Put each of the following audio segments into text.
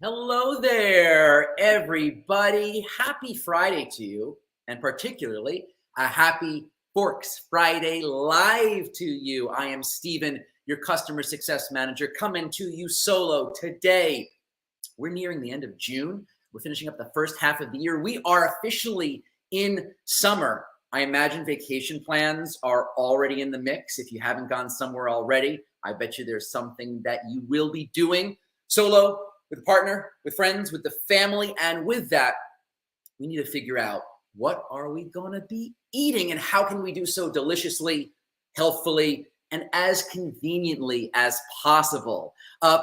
Hello there, everybody. Happy Friday to you, and particularly a happy Forks Friday live to you. I am Steven, your customer success manager, coming to you solo today. We're nearing the end of June. We're finishing up the first half of the year. We are officially in summer. I imagine vacation plans are already in the mix. If you haven't gone somewhere already, I bet you there's something that you will be doing solo, with a partner, with friends, with the family. And with that, we need to figure out, what are we going to be eating and how can we do so deliciously, healthfully, and as conveniently as possible.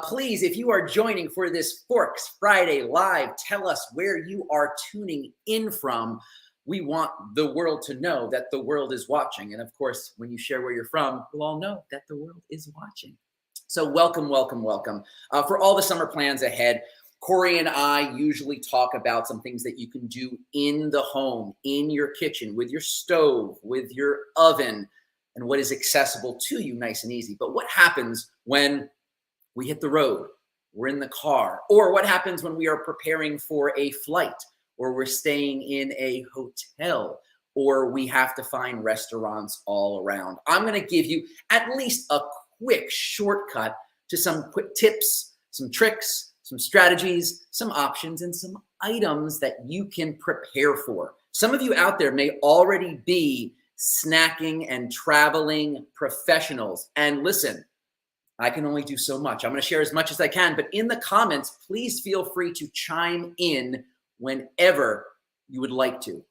Please, if you are joining for this Forks Friday Live, tell us where you are tuning in from. We want the world to know that the world is watching. And of course, when you share where you're from, we'll all know that the world is watching. So welcome, welcome, welcome. For all the summer plans ahead, Corey and I usually talk about some things that you can do in the home, in your kitchen, with your stove, with your oven, and what is accessible to you nice and easy. But what happens when we hit the road, we're in the car, or what happens when we are preparing for a flight, or we're staying in a hotel, or we have to find restaurants all around? I'm going to give you at least a quick shortcut to some quick tips, some tricks, some strategies, some options, and some items that you can prepare for. Some of you out there may already be snacking and traveling professionals. And listen, I can only do so much. I'm going to share as much as I can, but in the comments, please feel free to chime in whenever you would like to.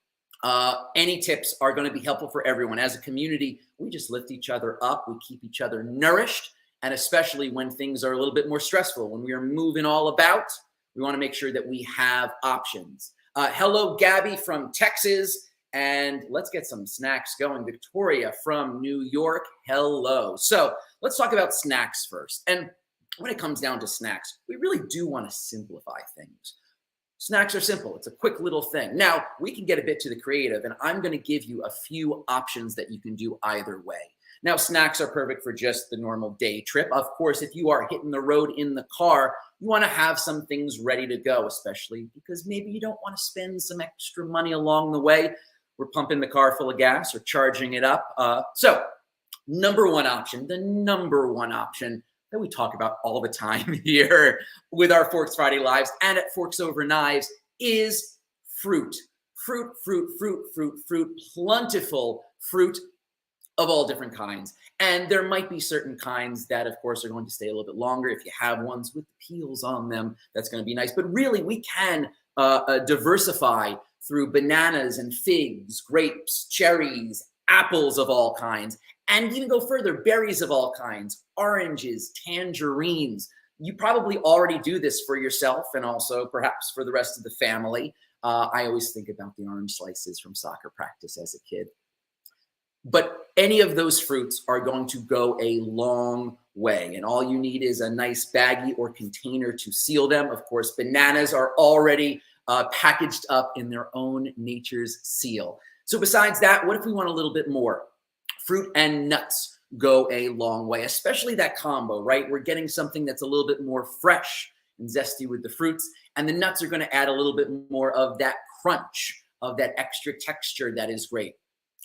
Any tips are going to be helpful for everyone. As a community, we just lift each other up. We keep each other nourished. And especially when things are a little bit more stressful, when we are moving all about, we want to make sure that we have options. Hello, Gabby from Texas. And let's get some snacks going. Victoria from New York. Hello. So let's talk about snacks first. And when it comes down to snacks, we really do want to simplify things. Snacks are simple. It's a quick little thing. Now, we can get a bit to the creative, and I'm going to give you a few options that you can do either way. Now, snacks are perfect for just the normal day trip. Of course, if you are hitting the road in the car, you want to have some things ready to go, especially because maybe you don't want to spend some extra money along the way. We're pumping the car full of gas or charging it up. So number one option, the number one option that we talk about all the time here with our Forks Friday Lives and at Forks Over Knives is fruit. Fruit, plentiful fruit of all different kinds. And there might be certain kinds that, of course, are going to stay a little bit longer. If you have ones with peels on them, that's going to be nice. But really, we can diversify through bananas and figs, grapes, cherries, apples of all kinds, and even go further, berries of all kinds, oranges, tangerines. You probably already do this for yourself and also perhaps for the rest of the family. I always think about the orange slices from soccer practice as a kid. But any of those fruits are going to go a long way. And all you need is a nice baggie or container to seal them. Of course, bananas are already packaged up in their own nature's seal. So besides that, what if we want a little bit more? Fruit and nuts go a long way, especially that combo, right? We're getting something that's a little bit more fresh and zesty with the fruits, and the nuts are going to add a little bit more of that crunch, of that extra texture that is great.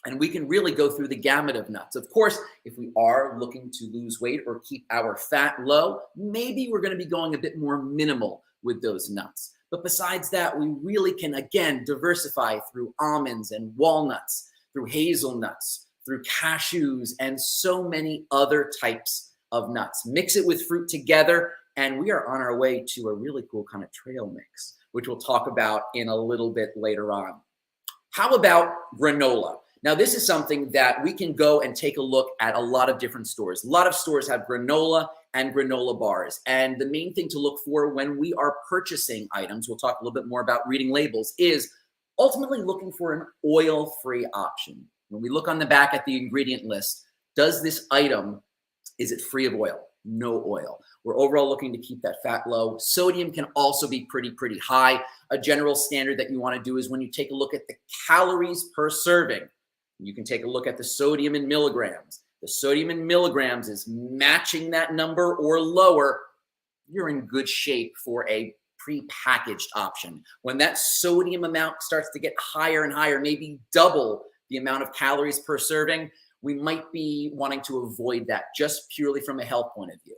And we can really go through the gamut of nuts. Of course, if we are looking to lose weight or keep our fat low, maybe we're going to be going a bit more minimal with those nuts. But besides that, we really can, again, diversify through almonds and walnuts, through hazelnuts, through cashews, and so many other types of nuts. Mix it with fruit together, and we are on our way to a really cool kind of trail mix, which we'll talk about in a little bit later on. How about granola? Now, this is something that we can go and take a look at a lot of different stores. A lot of stores have granola and granola bars. And the main thing to look for when we are purchasing items, we'll talk a little bit more about reading labels, is ultimately looking for an oil-free option. When we look on the back at the ingredient list, does this item, is it free of oil? No oil. We're overall looking to keep that fat low. Sodium can also be pretty high. A general standard that you want to do is when you take a look at the calories per serving, you can take a look at the sodium in milligrams. The sodium in milligrams is matching that number or lower. You're in good shape for a prepackaged option. When that sodium amount starts to get higher and higher, maybe double the amount of calories per serving, we might be wanting to avoid that just purely from a health point of view.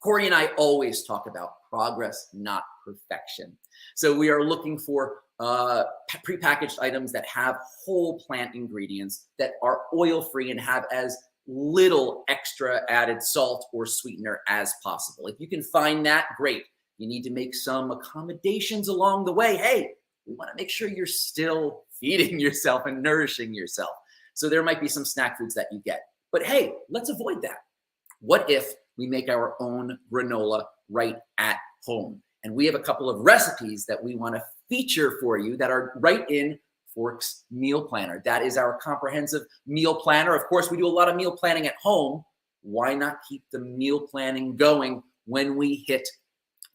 Corey and I always talk about progress, not perfection. So we are looking for prepackaged items that have whole plant ingredients, that are oil-free and have as little extra added salt or sweetener as possible. If you can find that, great. You need to make some accommodations along the way. Hey, we want to make sure you're still feeding yourself and nourishing yourself. So there might be some snack foods that you get. But hey, let's avoid that. What if we make our own granola right at home? And we have a couple of recipes that we want to feature for you that are right in Forks Meal Planner. That is our comprehensive meal planner. Of course, we do a lot of meal planning at home. Why not keep the meal planning going when we hit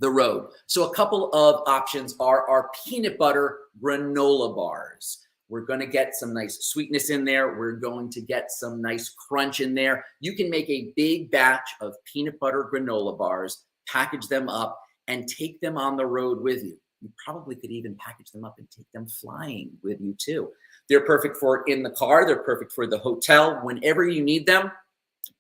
the road? So a couple of options are our peanut butter granola bars. We're going to get some nice sweetness in there. We're going to get some nice crunch in there. You can make a big batch of peanut butter granola bars, package them up, and take them on the road with you. You probably could even package them up and take them flying with you too. They're perfect for in the car. They're perfect for the hotel. Whenever you need them,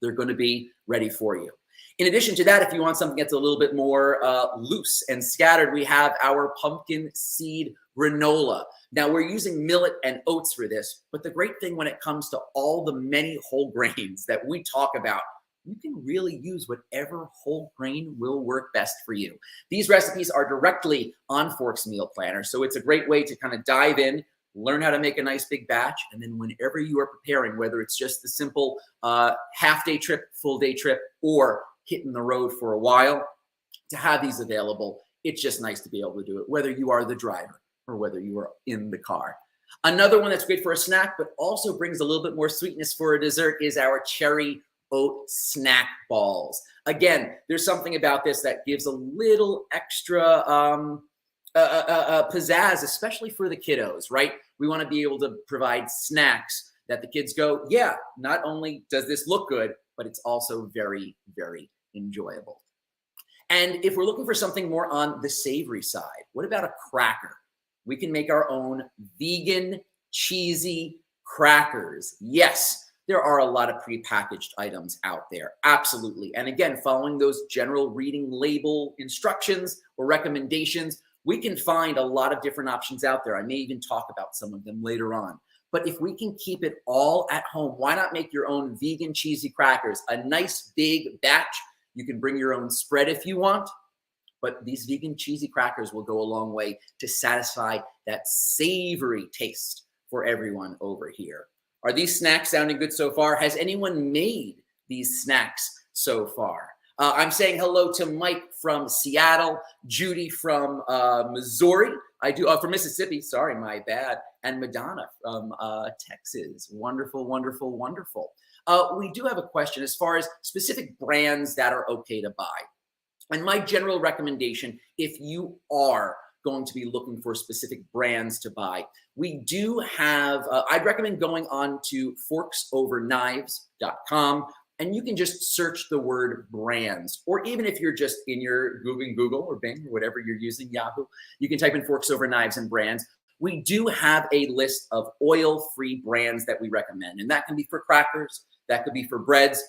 they're going to be ready for you. In addition to that, if you want something that's a little bit more loose and scattered, we have our pumpkin seed granola. Now, we're using millet and oats for this, but the great thing when it comes to all the many whole grains that we talk about, you can really use whatever whole grain will work best for you. These recipes are directly on Forks Meal Planner, so it's a great way to kind of dive in, learn how to make a nice big batch, and then whenever you are preparing, whether it's just the simple half-day trip, full-day trip, or hitting the road for a while, to have these available, it's just nice to be able to do it, whether you are the driver or whether you are in the car. Another one that's great for a snack, but also brings a little bit more sweetness for a dessert, is our cherry oat snack balls. Again, there's something about this that gives a little extra pizzazz, especially for the kiddos, right? We want to be able to provide snacks that the kids go, yeah, not only does this look good, but it's also very, very enjoyable. And if we're looking for something more on the savory side, what about a cracker? We can make our own vegan, cheesy crackers. Yes, there are a lot of prepackaged items out there, absolutely. And again, following those general reading label instructions or recommendations, we can find a lot of different options out there. I may even talk about some of them later on. But if we can keep it all at home, why not make your own vegan cheesy crackers? A nice big batch. You can bring your own spread if you want, but these vegan cheesy crackers will go a long way to satisfy that savory taste for everyone over here. Are these snacks sounding good so far? Has anyone made these snacks so far? I'm saying hello to Mike from Seattle, Judy from Missouri. From Mississippi, sorry, my bad. And Madonna from Texas. Wonderful, wonderful, wonderful. We do have a question as far as specific brands that are okay to buy. And my general recommendation, if you are going to be looking for specific brands to buy, we do have, I'd recommend going on to forksoverknives.com, and you can just search the word brands, or even if you're just in your Google or Bing or whatever you're using, Yahoo, you can type in Forks Over Knives and brands. We do have a list of oil-free brands that we recommend, and that can be for crackers, that could be for breads,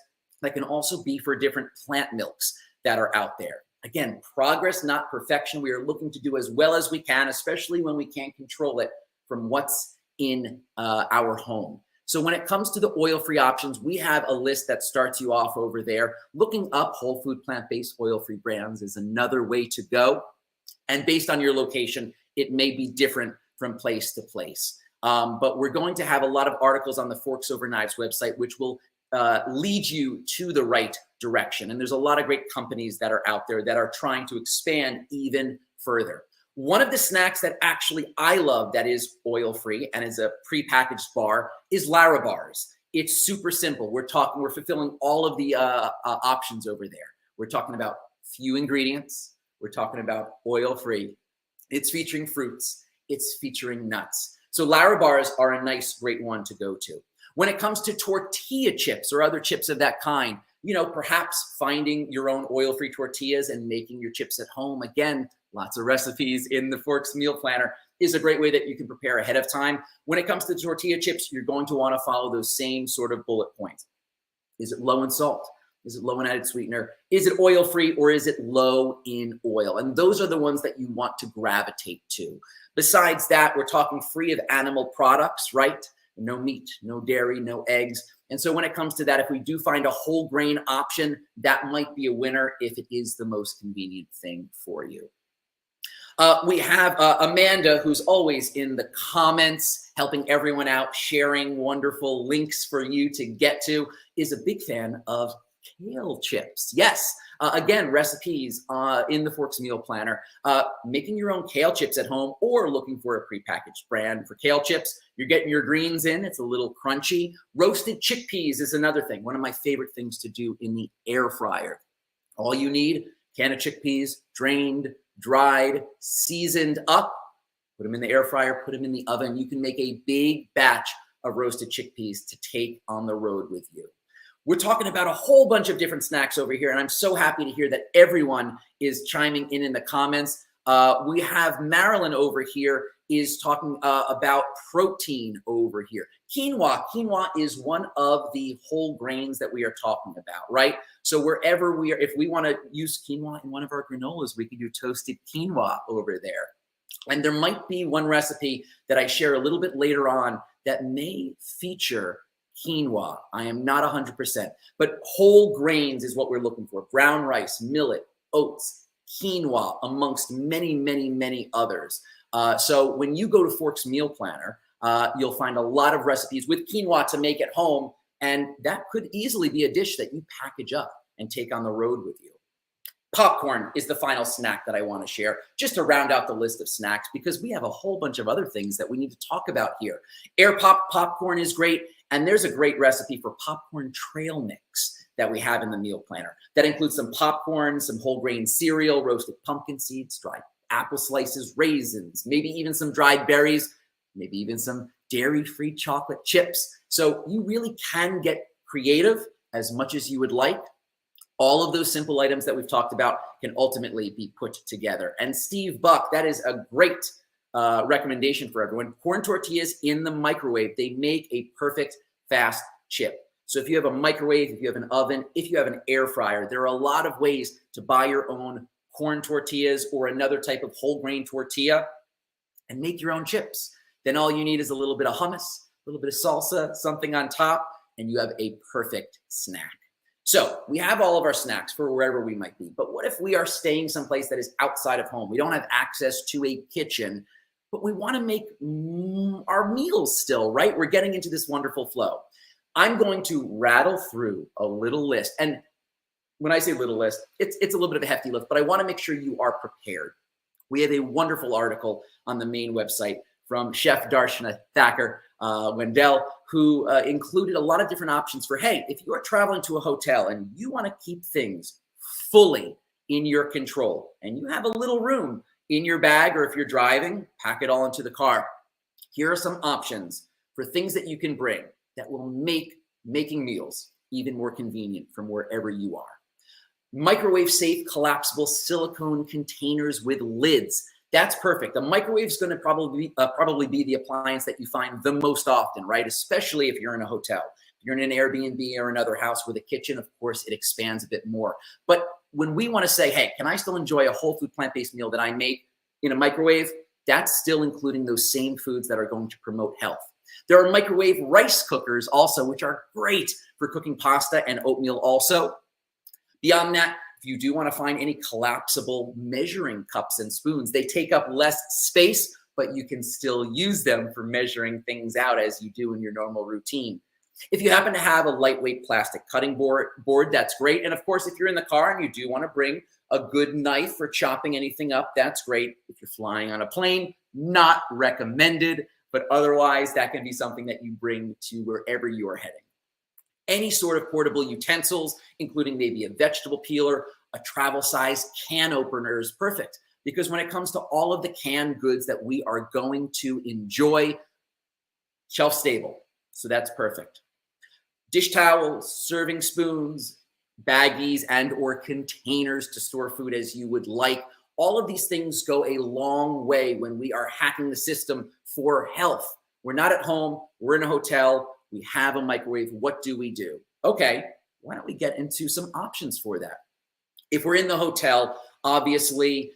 that can also be for different plant milks that are out there. Again, progress, not perfection. We are looking to do as well as we can, especially when we can't control it from what's in our home. So when it comes to the oil-free options, we have a list that starts you off over there. Looking up whole food, plant-based, oil-free brands is another way to go. And based on your location, it may be different from place to place. But we're going to have a lot of articles on the Forks Over Knives website, which will lead you to the right direction. And there's a lot of great companies that are out there that are trying to expand even further. One of the snacks that actually I love that is oil-free and is a prepackaged bar is Larabars. It's super simple. We're fulfilling all of the options over there. We're talking about few ingredients. We're talking about oil-free. It's featuring fruits. It's featuring nuts. So Larabars are a nice, great one to go to. When it comes to tortilla chips or other chips of that kind, You know, perhaps finding your own oil-free tortillas and making your chips at home. Again, lots of recipes in the Forks Meal Planner is a great way that you can prepare ahead of time. When it comes to tortilla chips, you're going to want to follow those same sort of bullet points. Is it low in salt? Is it low in added sweetener? Is it oil-free, or is it low in oil? And those are the ones that you want to gravitate to. Besides that, we're talking free of animal products, right? No meat, no dairy, no eggs. And so when it comes to that, if we do find a whole grain option, that might be a winner if it is the most convenient thing for you. We have Amanda, who's always in the comments, helping everyone out, sharing wonderful links for you to get to, is a big fan of kale chips. Yes, again, recipes in the Forks Meal Planner. Making your own kale chips at home or looking for a prepackaged brand for kale chips. You're getting your greens in. It's a little crunchy. Roasted chickpeas is another thing. One of my favorite things to do in the air fryer. All you need, can of chickpeas, drained, dried, seasoned up. Put them in the air fryer, put them in the oven. You can make a big batch of roasted chickpeas to take on the road with you. We're talking about a whole bunch of different snacks over here, and I'm so happy to hear that everyone is chiming in the comments. We have Marilyn over here is talking about protein over here. Quinoa. Quinoa is one of the whole grains that we are talking about, right? So wherever we are, if we want to use quinoa in one of our granolas, we can do toasted quinoa over there. And there might be one recipe that I share a little bit later on that may feature quinoa. I am not 100%, but whole grains is what we're looking for. Brown rice, millet, oats, quinoa, amongst many, many, many others. So when you go to Forks Meal Planner, you'll find a lot of recipes with quinoa to make at home, and that could easily be a dish that you package up and take on the road with you. Popcorn is the final snack that I want to share, just to round out the list of snacks, because we have a whole bunch of other things that we need to talk about here. Air popcorn is great, and there's a great recipe for popcorn trail mix that we have in the meal planner. That includes some popcorn, some whole grain cereal, roasted pumpkin seeds, dried apple slices, raisins, maybe even some dried berries, maybe even some dairy-free chocolate chips. So you really can get creative as much as you would like. All of those simple items that we've talked about can ultimately be put together. And Steve Buck, that is a great recommendation for everyone. Corn tortillas in the microwave, they make a perfect fast chip. So if you have a microwave, if you have an oven, if you have an air fryer, there are a lot of ways to buy your own corn tortillas or another type of whole grain tortilla and make your own chips. Then all you need is a little bit of hummus, a little bit of salsa, something on top, and you have a perfect snack. So we have all of our snacks for wherever we might be, but what if we are staying someplace that is outside of home? We don't have access to a kitchen, but we want to make our meals still, right? We're getting into this wonderful flow. I'm going to rattle through a little list. And when I say little list, it's a little bit of a hefty list, but I want to make sure you are prepared. We have a wonderful article on the main website from Chef Darshana Thacker Wendell, who included a lot of different options for, hey, if you are traveling to a hotel and you want to keep things fully in your control and you have a little room in your bag, or if you're driving, pack it all into the car. Here are some options for things that you can bring that will make making meals even more convenient from wherever you are. Microwave safe collapsible silicone containers with lids. That's perfect. A microwave is going to probably be the appliance that you find the most often, right? Especially if you're in a hotel. If you're in an Airbnb or another house with a kitchen, of course, it expands a bit more. But when we want to say, hey, can I still enjoy a whole food plant-based meal that I make in a microwave? That's still including those same foods that are going to promote health. There are microwave rice cookers also, which are great for cooking pasta and oatmeal also. Beyond that, if you do want to find any collapsible measuring cups and spoons, they take up less space, but you can still use them for measuring things out as you do in your normal routine. If you happen to have a lightweight plastic cutting board, that's great. And of course, if you're in the car and you do want to bring a good knife for chopping anything up, that's great. If you're flying on a plane, not recommended, but otherwise that can be something that you bring to wherever you are heading. Any sort of portable utensils, including maybe a vegetable peeler, a travel size can opener is perfect, because when it comes to all of the canned goods that we are going to enjoy, shelf stable. So that's perfect. Dish towels, serving spoons, baggies and or containers to store food as you would like. All of these things go a long way when we are hacking the system for health. We're not at home, we're in a hotel, we have a microwave. What do we do? Okay, why don't we get into some options for that? If we're in the hotel, obviously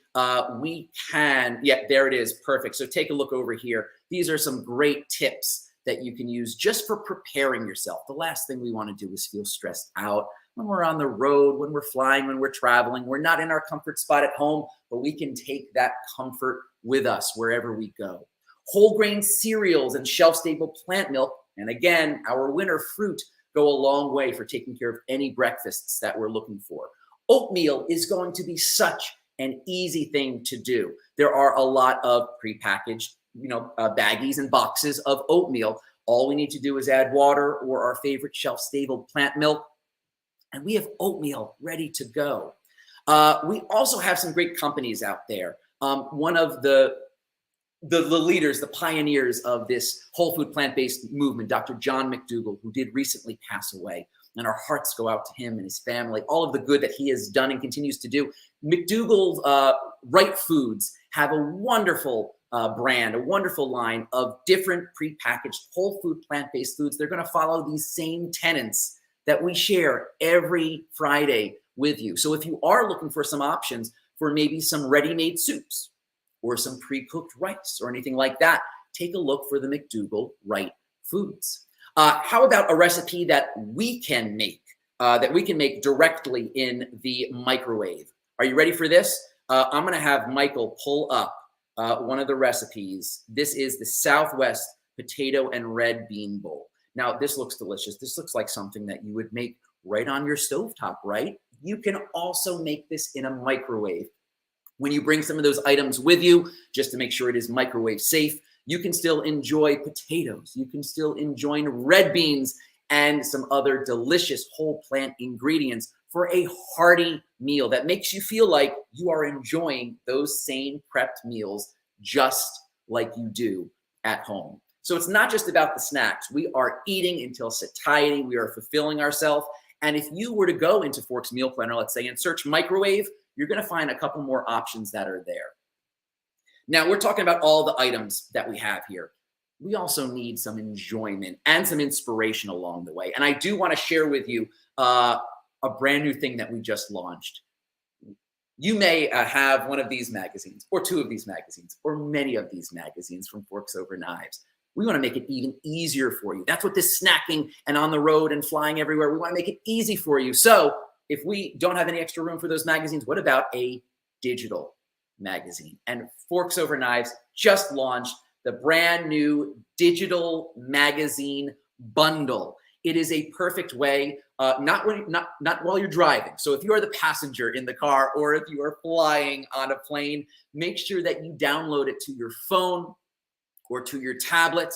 we can, yeah, there it is, perfect. So take a look over here. These are some great tips that you can use just for preparing yourself. The last thing we want to do is feel stressed out when we're on the road, when we're flying, when we're traveling. We're not in our comfort spot at home, but we can take that comfort with us wherever we go. Whole grain cereals and shelf-stable plant milk, and again, our winter fruit, go a long way for taking care of any breakfasts that we're looking for. Oatmeal is going to be such an easy thing to do. There are a lot of prepackaged, baggies and boxes of oatmeal. All we need to do is add water or our favorite shelf-stable plant milk, and we have oatmeal ready to go. We also have some great companies out there. One of the leaders, the pioneers of this whole food plant-based movement, Dr. John McDougall, who did recently pass away, and our hearts go out to him and his family, all of the good that he has done and continues to do. McDougall's Right Foods have a wonderful brand, a wonderful line of different prepackaged whole food plant-based foods. They're going to follow these same tenets that we share every Friday with you. So if you are looking for some options for maybe some ready-made soups or some pre-cooked rice or anything like that, take a look for the McDougall Right Foods. How about a recipe that we can make directly in the microwave? Are you ready for this? I'm going to have Michael pull up one of the recipes. This is the Southwest potato and red bean bowl. Now, this looks delicious. This looks like something that you would make right on your stovetop, right? You can also make this in a microwave. When you bring some of those items with you, just to make sure it is microwave safe, you can still enjoy potatoes. You can still enjoy red beans and some other delicious whole plant ingredients for a hearty meal that makes you feel like you are enjoying those same prepped meals just like you do at home. So it's not just about the snacks. We are eating until satiety. We are fulfilling ourselves. And if you were to go into Forks Meal Planner, let's say, and search microwave, you're going to find a couple more options that are there. Now, we're talking about all the items that we have here. We also need some enjoyment and some inspiration along the way. And I do want to share with you a brand new thing that we just launched. You may have one of these magazines, or two of these magazines, or many of these magazines from Forks Over Knives. We want to make it even easier for you. That's what this snacking and on the road and flying everywhere, we want to make it easy for you. So if we don't have any extra room for those magazines, what about a digital magazine? And Forks Over Knives just launched the brand new digital magazine bundle. It is a perfect way, not while you're driving. So if you are the passenger in the car or if you are flying on a plane, make sure that you download it to your phone or to your tablet,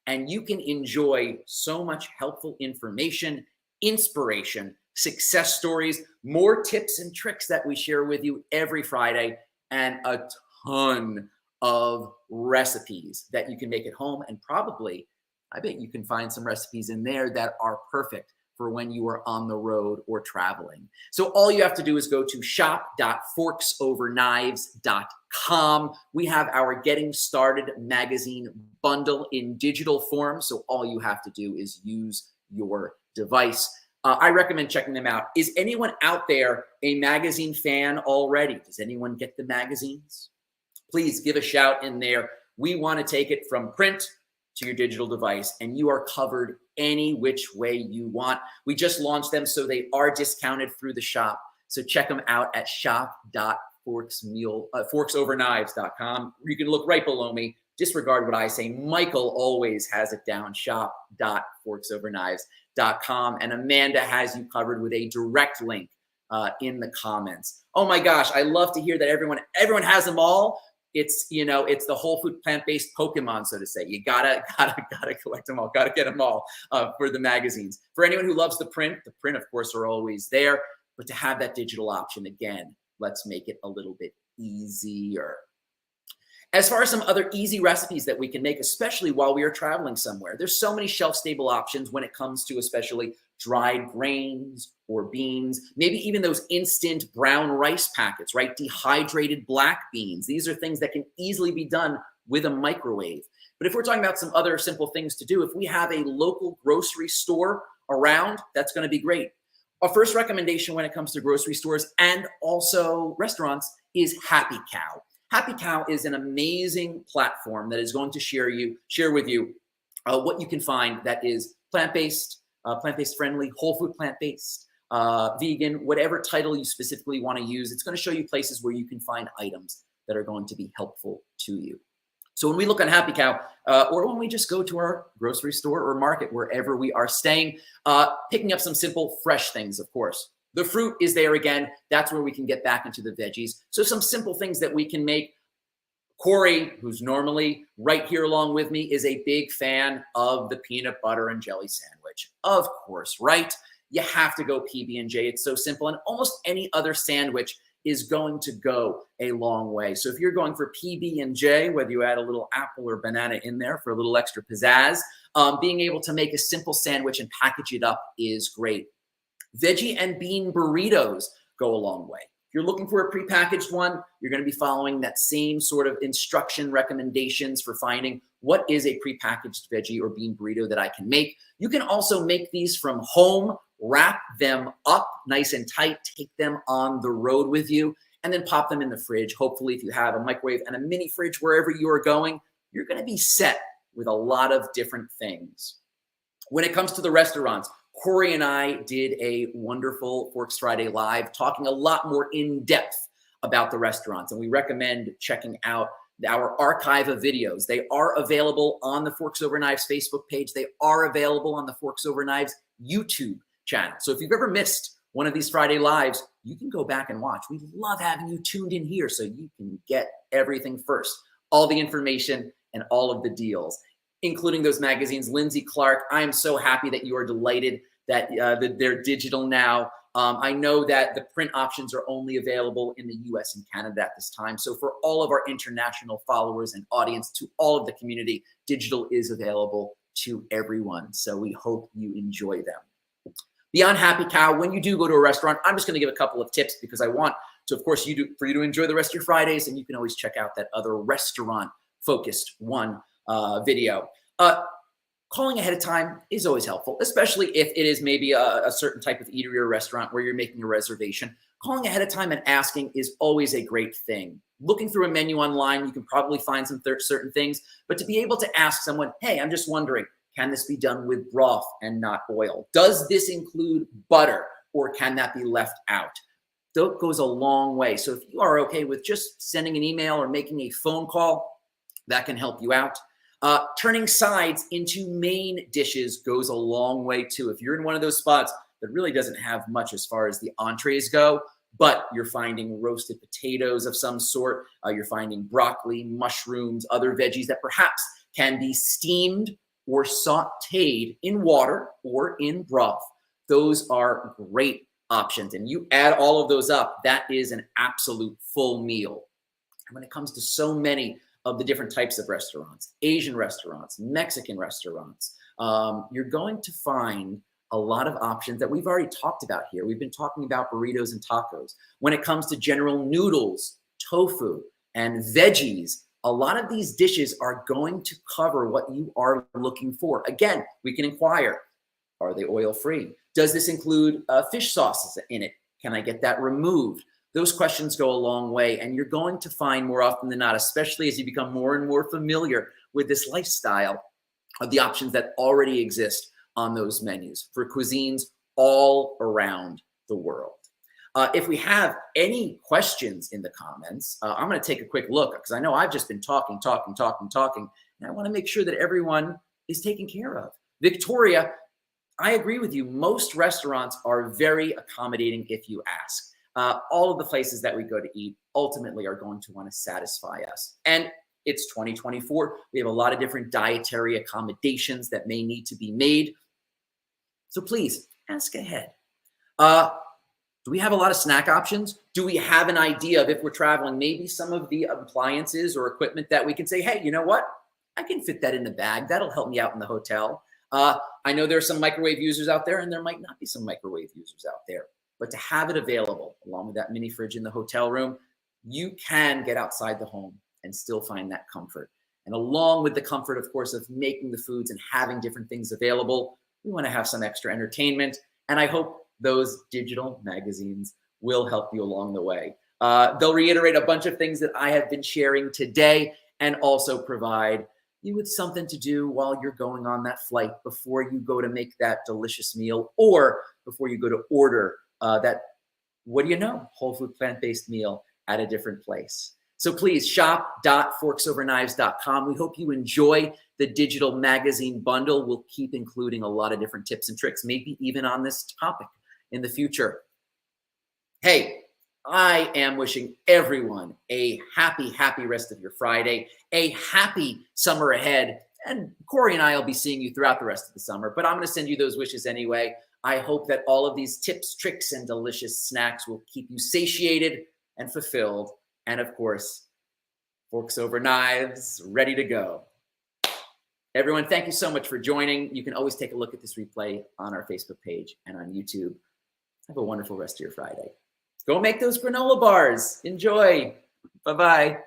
and you can enjoy so much helpful information, inspiration, success stories, more tips and tricks that we share with you every Friday, and a ton of recipes that you can make at home. And probably, I bet you can find some recipes in there that are perfect for when you are on the road or traveling. So all you have to do is go to shop.forksoverknives.com. We have our Getting Started magazine bundle in digital form. So all you have to do is use your device. I recommend checking them out. Is anyone out there a magazine fan already? Does anyone get the magazines? Please give a shout in there. We want to take it from print to your digital device, and you are covered any which way you want. We just launched them, so they are discounted through the shop. So check them out at shop.forksoverknives.com. You can look right below me. Disregard what I say. Michael always has it down, shop.forksoverknives.com. And Amanda has you covered with a direct link in the comments. Oh my gosh, I love to hear that everyone has them all. It's the whole food plant-based Pokemon, so to say. You gotta collect them all, gotta get them all for the magazines. For anyone who loves the print, of course, are always there. But to have that digital option, again, let's make it a little bit easier. As far as some other easy recipes that we can make, especially while we are traveling somewhere, there's so many shelf-stable options when it comes to especially dried grains or beans, maybe even those instant brown rice packets, right? Dehydrated black beans. These are things that can easily be done with a microwave. But if we're talking about some other simple things to do, if we have a local grocery store around, that's going to be great. Our first recommendation when it comes to grocery stores and also restaurants is Happy Cow. Happy Cow is an amazing platform that is going to share with you what you can find that is plant-based, plant-based friendly, whole food plant-based, vegan, whatever title you specifically want to use. It's going to show you places where you can find items that are going to be helpful to you. So when we look on Happy Cow, or when we just go to our grocery store or market, wherever we are staying, picking up some simple fresh things, of course. The fruit is there again. That's where we can get back into the veggies. So some simple things that we can make. Corey, who's normally right here along with me, is a big fan of the peanut butter and jelly sandwich. Of course, right? You have to go PB&J. It's so simple. And almost any other sandwich is going to go a long way. So if you're going for PB&J, whether you add a little apple or banana in there for a little extra pizzazz, being able to make a simple sandwich and package it up is great. Veggie and bean burritos go a long way. If you're looking for a prepackaged one, you're going to be following that same sort of instruction recommendations for finding what is a prepackaged veggie or bean burrito that I can make. You can also make these from home, wrap them up nice and tight, take them on the road with you, and then pop them in the fridge. Hopefully, if you have a microwave and a mini fridge wherever you are going, you're going to be set with a lot of different things. When it comes to the restaurants, Corey and I did a wonderful Forks Friday Live talking a lot more in depth about the restaurants, and we recommend checking out our archive of videos. They are available on the Forks Over Knives Facebook page. They are available on the Forks Over Knives YouTube channel. So if you've ever missed one of these Friday Lives, you can go back and watch. We love having you tuned in here so you can get everything first, all the information and all of the deals, including those magazines. Lindsay Clark, I am so happy that you are delighted that they're digital now. I know that the print options are only available in the US and Canada at this time. So for all of our international followers and audience, to all of the community, digital is available to everyone. So we hope you enjoy them. Beyond Happy Cow, when you do go to a restaurant, I'm just going to give a couple of tips because I want to, of course, for you to enjoy the rest of your Fridays, and you can always check out that other restaurant-focused one video. Calling ahead of time is always helpful, especially if it is maybe a certain type of eatery or restaurant where you're making a reservation. Calling ahead of time and asking is always a great thing. Looking through a menu online, you can probably find some certain things, but to be able to ask someone, hey, I'm just wondering, can this be done with broth and not oil? Does this include butter, or can that be left out? That goes a long way. So if you are okay with just sending an email or making a phone call, that can help you out. Turning sides into main dishes goes a long way too. If you're in one of those spots that really doesn't have much as far as the entrees go, but you're finding roasted potatoes of some sort, you're finding broccoli, mushrooms, other veggies that perhaps can be steamed or sauteed in water or in broth. Those are great options. And you add all of those up, that is an absolute full meal. And when it comes to so many of the different types of restaurants, Asian restaurants, Mexican restaurants, you're going to find a lot of options that we've already talked about here. We've been talking about burritos and tacos. When it comes to general noodles, tofu, and veggies, a lot of these dishes are going to cover what you are looking for. Again, we can inquire, are they oil-free? Does this include fish sauces in it? Can I get that removed? Those questions go a long way, and you're going to find more often than not, especially as you become more and more familiar with this lifestyle, of the options that already exist on those menus for cuisines all around the world. If we have any questions in the comments, I'm going to take a quick look because I know I've just been talking, and I want to make sure that everyone is taken care of. Victoria, I agree with you. Most restaurants are very accommodating if you ask. All of the places that we go to eat ultimately are going to want to satisfy us. And it's 2024. We have a lot of different dietary accommodations that may need to be made. So please ask ahead. Do we have a lot of snack options? Do we have an idea of, if we're traveling, maybe some of the appliances or equipment that we can say, hey, you know what? I can fit that in the bag. That'll help me out in the hotel. I know there are some microwave users out there, and there might not be some microwave users out there. But to have it available, along with that mini fridge in the hotel room, you can get outside the home and still find that comfort. And along with the comfort, of course, of making the foods and having different things available, we want to have some extra entertainment. And I hope those digital magazines will help you along the way. They'll reiterate a bunch of things that I have been sharing today and also provide you with something to do while you're going on that flight before you go to make that delicious meal or before you go to order that, what do you know, whole food plant-based meal at a different place. So please shop.forksoverknives.com. We hope you enjoy the digital magazine bundle. We'll keep including a lot of different tips and tricks, maybe even on this topic in the future. Hey, I am wishing everyone a happy, happy rest of your Friday, a happy summer ahead. And Corey and I will be seeing you throughout the rest of the summer, but I'm going to send you those wishes anyway. I hope that all of these tips, tricks, and delicious snacks will keep you satiated and fulfilled. And of course, forks over knives, ready to go. Everyone, thank you so much for joining. You can always take a look at this replay on our Facebook page and on YouTube. Have a wonderful rest of your Friday. Go make those granola bars. Enjoy. Bye-bye.